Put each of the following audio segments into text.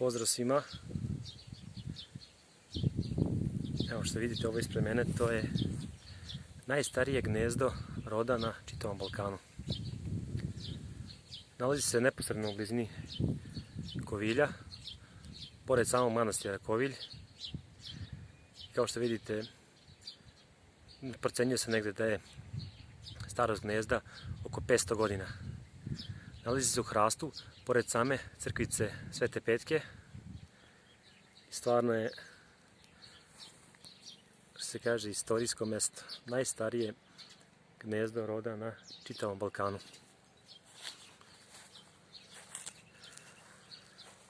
Pozdrav svima. Evo što vidite ovo ispred mene, to je najstarije gnezdo roda na čitavom Balkanu. Nalazi se neposredno u blizini Kovilja, pored samog manastira Kovilj. Kao što vidite, procenjuje se negde da je starost gnezda oko 500 godina. Nalazi se u hrastu, pored same crkvice Svete Petke. Stvarno je, što se kaže, istorijsko mesto. Najstarije gnezdo roda na čitavom Balkanu.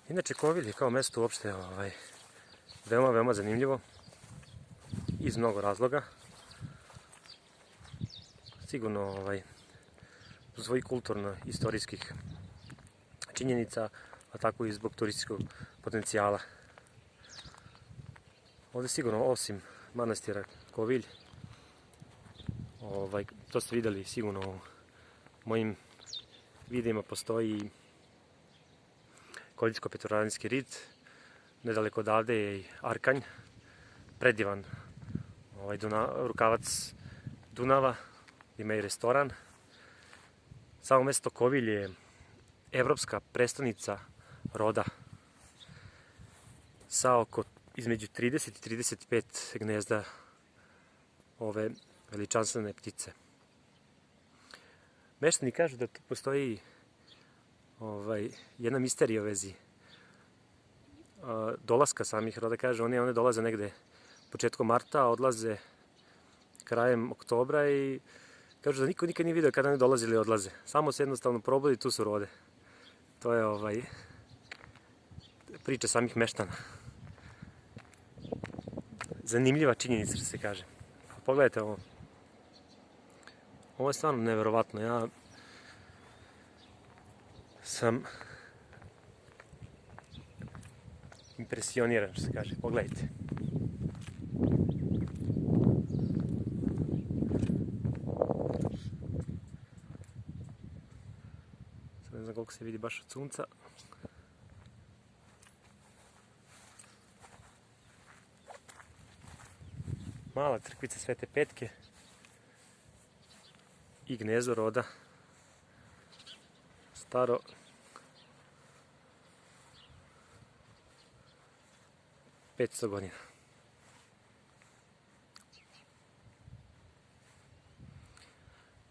Inače, Kovilj je kao mesto uopšte veoma zanimljivo iz mnogo razloga. Sigurno zbog svojih kulturno-istorijskih činjenica, a tako i zbog turističkog potencijala. Ovdje sigurno, osim manastira Kovilj, to ste vidjeli sigurno u mojim videima, postoji Koviljsko-petrovaradinski rit. Nedaleko odavde je i Arkanj, predivan rukavac Dunava, ima i restoran. Samo mesto Kovilj je evropska prestonica roda sa oko između 30 i 35 gnezda ove veličanstvene ptice. Meštani kažu da tu postoji jedna misterija u vezi dolaska samih roda. Kaže, one dolaze negde početkom marta, a odlaze krajem oktobra i kažu da niko nikad nije vidio kada one dolaze ili odlaze. Samo se jednostavno probudi i tu su rode. To je priča samih meštana. Zanimljiva činjenica, što se kaže. Pogledajte ovo. Ovo je stvarno neverovatno. Ja sam impresioniran, što se kaže. Pogledajte. Sad ne znam koliko se vidi baš od sunca. Mala crkvica Svete Petke i gnezdo roda staro 500 godina.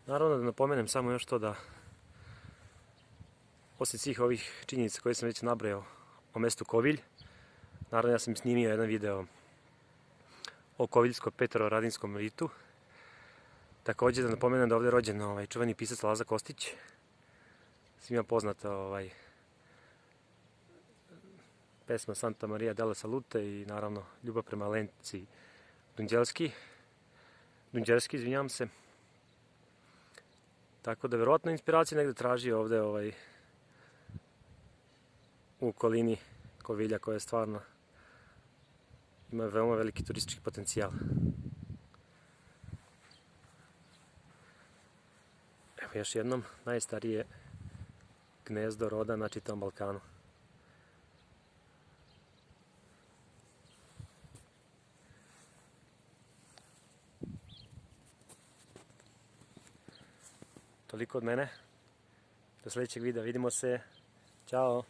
Naravno da napomenem samo još to da poslije svih ovih činjenica koje sam već nabrojao o mestu Kovilj, naravno ja sam snimio jedan video o Koviljsko-petrovaradinskom ritu. Također da napomenem da ovdje je rođen čuveni pisac Laza Kostić, svima poznata pesma Santa Maria della Salute i naravno Ljubav prema Lenci Dunđerski, izvinjavam se. Tako da verovatno inspiracija negde traži ovdje u okolini Kovilja, koja je stvarno ima veoma veliki turistički potencijal. Evo još jednom, najstarije gnezdo roda na čitavom Balkanu. Toliko od mene. Do sljedećeg videa. Vidimo se. Ćao!